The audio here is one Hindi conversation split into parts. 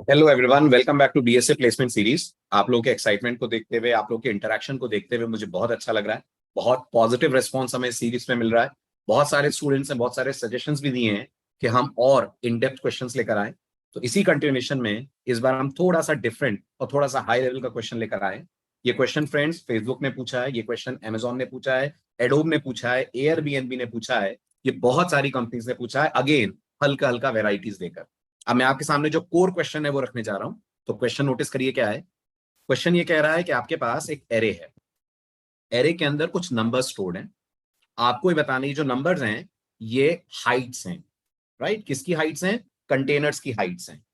Hello everyone, welcome back to BSA placement series. आप लोगों के एक्साइटमेंट को देखते हुए, आप लोगों के इंटरेक्शन को देखते हुए मुझे बहुत अच्छा लग रहा है। बहुत पॉजिटिव रिस्पांस हमें इस सीरीज में मिल रहा है। बहुत सारे स्टूडेंट्स ने बहुत सारे सजेशंस भी दिए हैं कि हम और इन डेप्थ क्वेश्चंस लेकर आए। तो इसी कंटिन्यूएशन में इस बार हम थोड़ा सा डिफरेंट और थोड़ा सा हाई लेवल का क्वेश्चन लेकर आए। ये क्वेश्चन फ्रेंड्स फेसबुक ने पूछा है, ये क्वेश्चन अमेजॉन ने पूछा है, एडोब ने पूछा है, एयरबीएनबी ने पूछा है, ये बहुत सारी कंपनीज ने पूछा है। अगेन हल्का हल्का वेराइटीज देकर अब मैं आपके सामने जो कोर क्वेश्चन है वो रखने जा रहा हूं। तो क्वेश्चन नोटिस करिए क्या है। क्वेश्चन ये कह रहा है कि आपके पास एक एरे है। एरे के अंदर कुछ नंबर्स स्टोर्ड हैं। आपको ये बताना है जो नंबर्स हैं ये हाइट्स हैं। राइट, किसकी हाइट्स हैं? कंटेनर्स की हाइट्स हैं।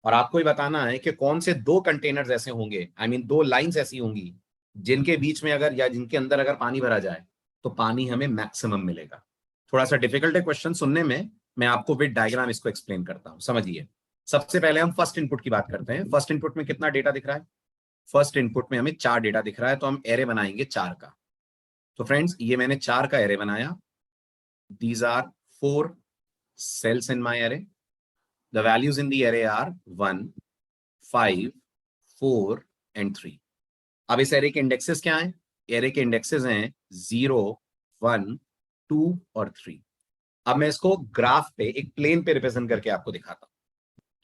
और आपको ये बताना है कि कौन से दो कंटेनर्स ऐसे होंगे, आई मीन दो लाइंस ऐसी होंगी जिनके बीच में अगर या जिनके अंदर अगर पानी भरा जाए तो पानी हमें मैक्सिमम मिलेगा। थोड़ा सा डिफिकल्ट है क्वेश्चन सुनने में। मैं आपको विद डायग्राम इसको एक्सप्लेन करता हूं, समझिए। सबसे पहले हम फर्स्ट इनपुट की बात करते हैं। फर्स्ट इनपुट में कितना डेटा दिख रहा है? फर्स्ट इनपुट में हमें 4 डेटा दिख रहा है, तो हम एरे बनाएंगे 4 का। तो फ्रेंड्स ये मैंने 4 का एरे बनाया। These are 4 cells in my array. The values in the array are 1, 5, 4 and 3. अब इस एरे के इंडेक्सेस क्या हैं? एरे के इंडेक्सेस हैं 0, 1, 2 और 3। अब मैं इसको ग्राफ पे एक प्लेन पे रिप्रेजेंट करके आपको दिखाता हूं।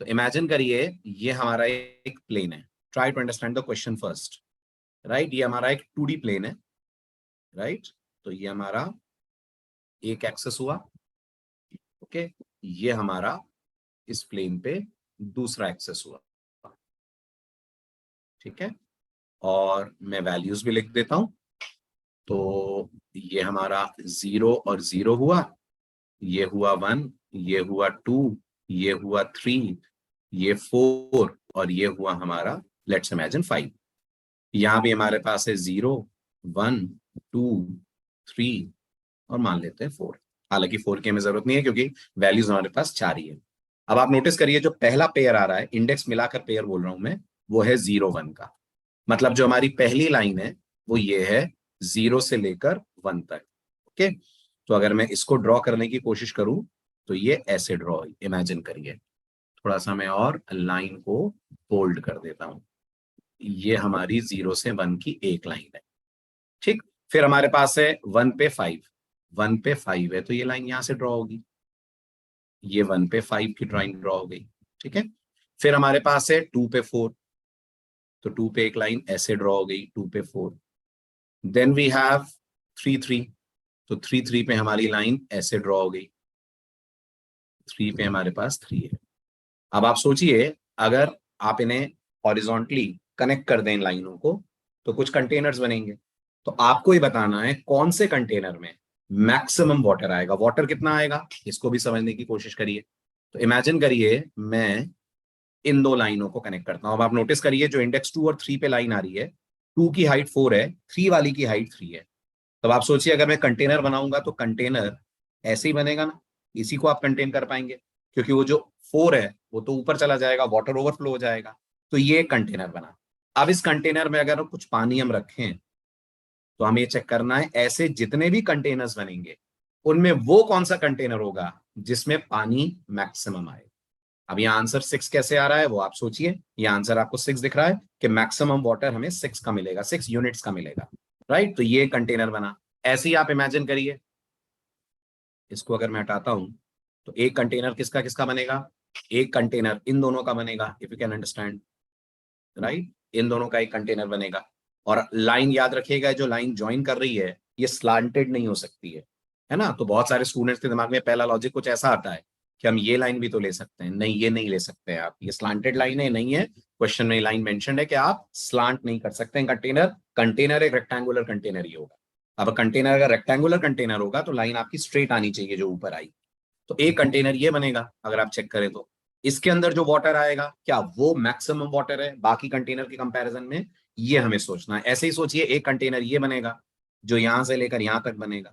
तो इमेजिन करिए ये हमारा एक प्लेन है। Try to understand the question first. Right, ये हमारा एक 2D प्लेन है। राइट, तो ये हमारा एक एक्सेस हुआ। ओके, ये हमारा इस प्लेन पे दूसरा एक्सेस हुआ। ठीक है, और मैं वैल्यूज भी लिख देता हूं। तो ये हमारा 0 और 0 हुआ, ये हुआ 1, ये हुआ 2, ये हुआ 3, ये 4 और ये हुआ हमारा लेट्स इमेजिन 5। यहां भी हमारे पास है 0, 1, 2, 3 और मान लेते हैं 4। हालांकि 4 की हमें जरूरत नहीं है क्योंकि वैल्यूज हमारे पास 4 ही है। अब आप नोटिस करिए जो पहला पेयर आ रहा है, इंडेक्स मिलाकर पेयर बोल रहा हूं मैं, वो है 0, 1 का। मतलब जो हमारी पहली लाइन है वो ये है 0 से लेकर 1 तक। ओके, तो अगर मैं इसको ड्रॉ करने की कोशिश करूं तो ये ऐसे ड्रॉ, इमेजिन करिए। थोड़ा सा मैं और लाइन को बोल्ड कर देता हूं। ये हमारी 0 से 1 की एक लाइन है। ठीक, फिर हमारे पास है 1 पे 5। 1 पे 5 है तो ये लाइन यहां से ड्रॉ होगी। ये 1 पे 5 की ड्राइंग ड्रॉ हो गई। ठीक है, फिर हमारे पास है 2 पे 4। तो 2 पे एक लाइन ऐसे ड्रॉ हो गई, 2 पे 4। Then we have 3, 3। तो 3, 3 पे हमारी लाइन ऐसे ड्रॉ हो गई। 3 पे हमारे पास 3 है। अब आप सोचिए अगर आप इन्हें हॉरिजॉन्टली कनेक्ट कर दें इन लाइनों को तो कुछ कंटेनर्स बनेंगे। तो आपको ही बताना है कौन से कंटेनर में मैक्सिमम वाटर आएगा। वाटर कितना आएगा इसको भी समझने की कोशिश करिए। तो इमेजिन करिए मैं इन दो लाइनों को कनेक्ट करता हूं। अब आप नोटिस करिए जो इंडेक्स 2 और 3 पे लाइन आ रही है, 2 की हाइट 4 है, 3 वाली की हाइट 3 है। तब आप सोचिए अगर मैं कंटेनर बनाऊंगा तो कंटेनर ऐसे ही बनेगा ना, इसी को आप कंटेन कर पाएंगे क्योंकि वो जो 4 है वो तो ऊपर चला जाएगा, वाटर ओवरफ्लो हो जाएगा। तो ये कंटेनर बना। अब इस कंटेनर में अगर कुछ पानी हम रखें तो हमें ये चेक करना है ऐसे जितने भी कंटेनर्स बनेंगे उनमें वो कौन सा कंटेनर होगा जिसमें पानी मैक्सिमम आए। अब ये आंसर 6 कैसे आ रहा है वो आप सोचिए। ये आंसर आपको 6 दिख रहा है कि मैक्सिमम वाटर हमें 6 का मिलेगा, 6 यूनिट्स का मिलेगा। राइट, तो ये कंटेनर बना। ऐसे ही आप इमेजिन करिए, इसको अगर मैं हटाता हूं तो एक कंटेनर किसका किसका बनेगा? एक कंटेनर इन दोनों का बनेगा, if you can understand. Right, इन दोनों का एक कंटेनर बनेगा। और लाइन याद रखिएगा, जो लाइन ज्वाइन कर रही है ये स्लांटेड नहीं हो सकती है ना। तो बहुत सारे स्टूडेंट्स के दिमाग में पहला लॉजिक कुछ ऐसा आता है कि हम ये लाइन भी तो ले सकते हैं। नहीं, ये नहीं ले सकते हैं आप, ये स्लांटेड लाइन है, नहीं है। क्वेश्चन में लाइन मेंशन है कि आप स्लांट नहीं कर सकते हैं कंटेनर। कंटेनर एक रेक्टेंगुलर कंटेनर ही होगा। अब कंटेनर अगर रेक्टेंगुलर कंटेनर होगा तो लाइन आपकी स्ट्रेट आनी चाहिए जो ऊपर आई। तो एक कंटेनर ये बनेगा अगर आप चेक करें तो। इसके अंदर जो वाटर आएगा क्या वो मैक्सिमम वाटर है बाकी कंटेनर के कंपैरिजन में? ये हमें सोचना है। ऐसे ही सोचिए एक कंटेनर ये बनेगा जो यहां से लेकर यहां तक बनेगा।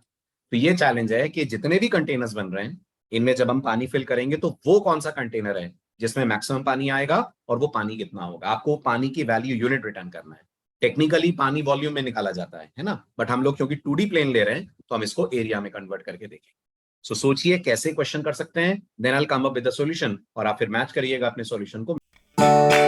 तो ये चैलेंज है कि जितने भी कंटेनर्स बन रहे हैं इनमें जब हम पानी फिल करेंगे तो वो कौन सा कंटेनर है जिसमें मैक्सिमम पानी आएगा और वो पानी कितना होगा। आपको पानी की वैल्यू यूनिट रिटर्न करना है। टेक्निकली पानी वॉल्यूम में निकाला जाता है ना, बट हम लोग क्योंकि 2D प्लेन ले रहे हैं तो हम इसको एरिया में कन्वर्ट करके देखेंगे। सोचिए कैसे क्वेश्चन कर सकते हैं, then I will come up with the solution और आप फिर मैच करिएगा अपने सॉल्यूशन को। है।